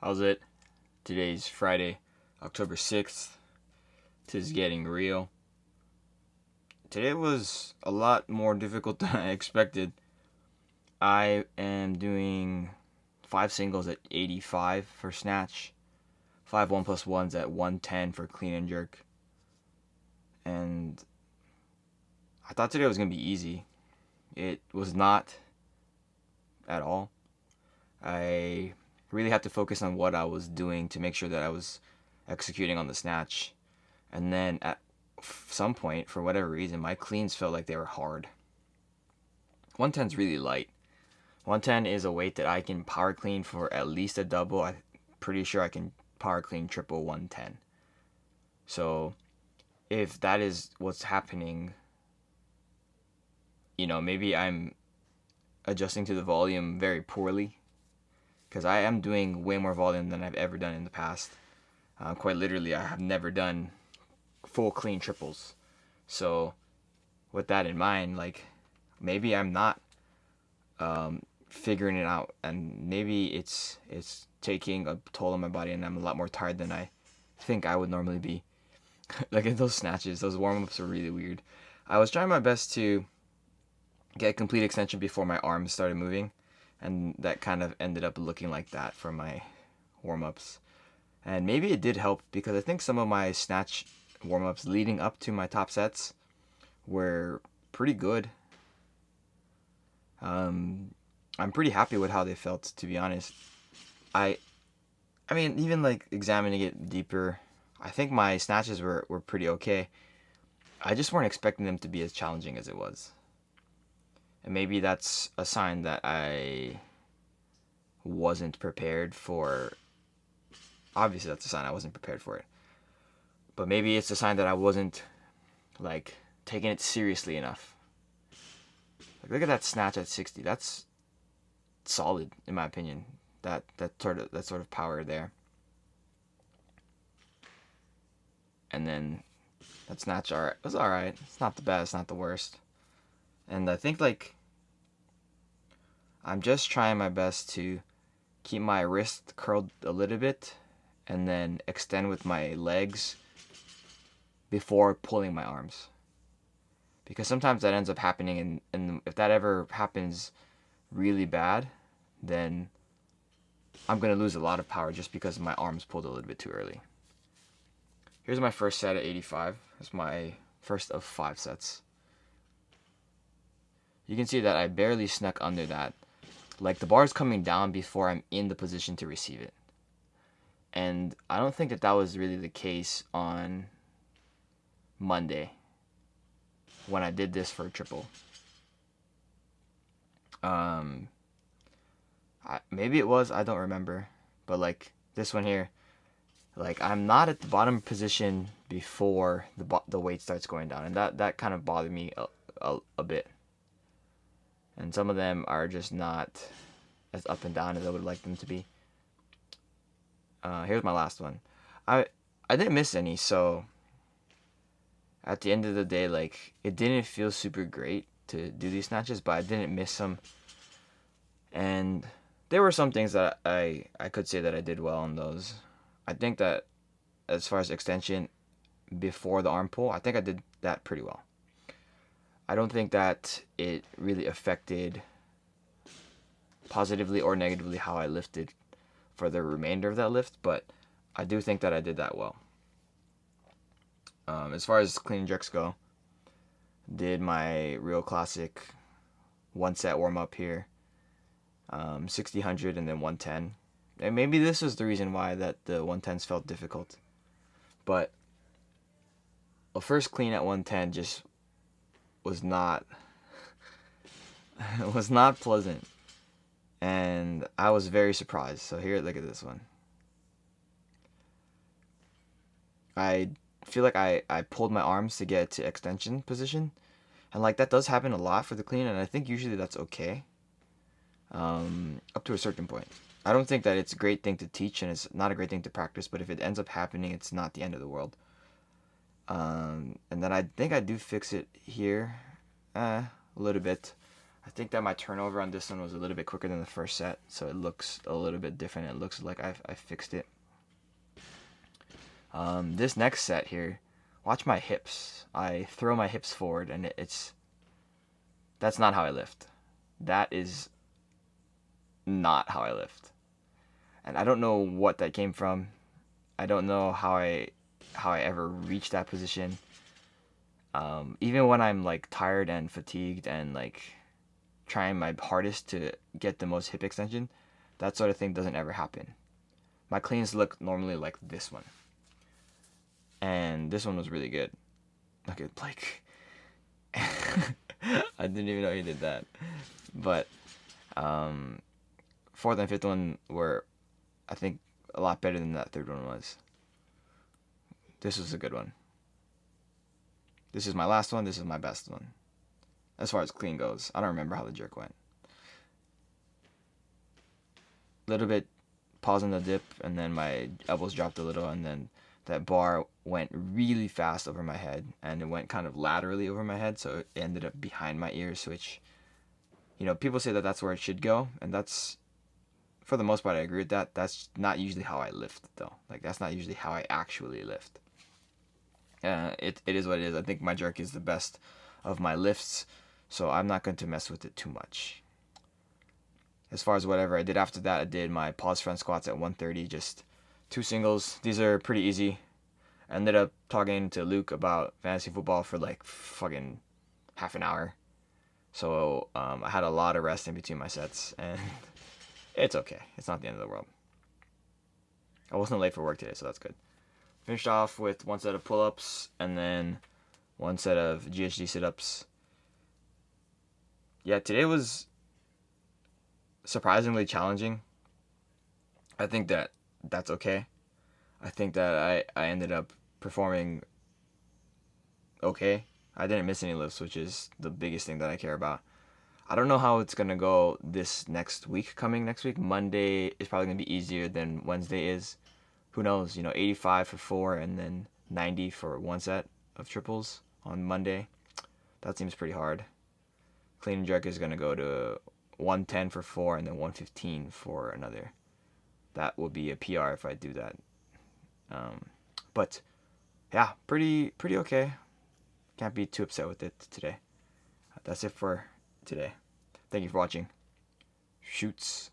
How's it? Today's Friday, October 6th. Tis getting real. Today was a lot more difficult than I expected. I am doing 5 singles at 85 for snatch, 5 1+1s at 110 for clean and jerk. And I thought today was going to be easy. It was not at all. I really had to focus on what I was doing to make sure that I was executing on the snatch. And then at some point, for whatever reason, my cleans felt like they were hard. 110 is really light. 110 is a weight that I can power clean for at least a double. I'm pretty sure I can power clean triple 110. So if that is what's happening, maybe I'm adjusting to the volume very poorly, because I am doing way more volume than I've ever done in the past. Quite literally, I have never done full clean triples. So with that in mind, maybe I'm not figuring it out, and maybe it's taking a toll on my body, and I'm a lot more tired than I think I would normally be. Like in those snatches, those warm-ups were really weird. I was trying my best to get complete extension before my arms started moving, and that kind of ended up looking like that for my warm-ups. And maybe it did help, because I think some of my snatch warm-ups leading up to my top sets were pretty good. I'm pretty happy with how they felt, to be honest. I mean, even examining it deeper, I think my snatches were pretty okay. I just weren't expecting them to be as challenging as it was. And maybe that's a sign that I wasn't prepared for. Obviously, that's a sign I wasn't prepared for it. But maybe it's a sign that I wasn't, taking it seriously enough. Look at that snatch at 60. That's solid, in my opinion. That sort of power there. And then that snatch, it was alright. It's not the best, not the worst. And I think I'm just trying my best to keep my wrist curled a little bit, and then extend with my legs before pulling my arms. Because sometimes that ends up happening, and if that ever happens really bad, then I'm going to lose a lot of power just because my arms pulled a little bit too early. Here's my first set at 85. That's my first of 5 sets. You can see that I barely snuck under that. The bar's coming down before I'm in the position to receive it. And I don't think that was really the case on Monday when I did this for a triple. Maybe it was, I don't remember. But this one here, I'm not at the bottom position before the weight starts going down, and that kind of bothered me a bit. And some of them are just not as up and down as I would like them to be. Here's my last one. I didn't miss any, so at the end of the day, it didn't feel super great to do these snatches, but I didn't miss them. And there were some things that I could say that I did well on those. I think that as far as extension before the arm pull, I think I did that pretty well. I don't think that it really affected positively or negatively how I lifted for the remainder of that lift, but I do think that I did that well. As far as clean and jerks go, did my real classic 1 set warm up here, 60, 100, and then 110. And maybe this was the reason why that the 110s felt difficult. But the first clean at 110 just was not pleasant. And I was very surprised. So here, look at this one. I feel like I pulled my arms to get to extension position. And that does happen a lot for the clean, and I think usually that's okay. Up to a certain point. I don't think that it's a great thing to teach, and it's not a great thing to practice, but if it ends up happening, it's not the end of the world. And then I think I do fix it here a little bit. I think that my turnover on this one was a little bit quicker than the first set, so it looks a little bit different. It looks like I fixed it. This next set here, watch my hips. I throw my hips forward, and that's not how I lift. That is not how I lift. And I don't know what that came from. I don't know how I ever reached that position. Even when I'm like tired and fatigued and like trying my hardest to get the most hip extension, that sort of thing doesn't ever happen. My cleans look normally like this one. And this one was really good. Look at Blake. I didn't even know he did that. But fourth and fifth one were, I think, a lot better than that third one was. This was a good one. This is my last one. This is my best one. As far as clean goes. I don't remember how the jerk went. Little bit pause in the dip, and then my elbows dropped a little, and then that bar went really fast over my head, and it went kind of laterally over my head, so it ended up behind my ears, which, people say that that's where it should go, and that's, for the most part, I agree with that. That's not usually how I lift, though. Like, that's not usually how I actually lift. It is what it is. I think my jerk is the best of my lifts, so I'm not going to mess with it too much. As far as whatever I did after that, I did my pause front squats at 130, just 2 singles. These are pretty easy. I ended up talking to Luke about fantasy football for like fucking half an hour. So I had a lot of rest in between my sets, and it's okay. It's not the end of the world. I wasn't late for work today, so that's good. Finished off with 1 set of pull-ups and then 1 set of GHD sit-ups. Yeah, today was surprisingly challenging. I think that's okay. I think that I ended up performing okay. I didn't miss any lifts, which is the biggest thing that I care about. I don't know how it's going to go this next week, coming next week. Monday is probably going to be easier than Wednesday is. Who knows? 85 for 4 and then 90 for 1 set of triples on Monday. That seems pretty hard. Clean and jerk is going to go to 110 for 4 and then 115 for another. That will be a PR if I do that. But yeah, pretty okay. Can't be too upset with it today. That's it for today. Thank you for watching. Shoots.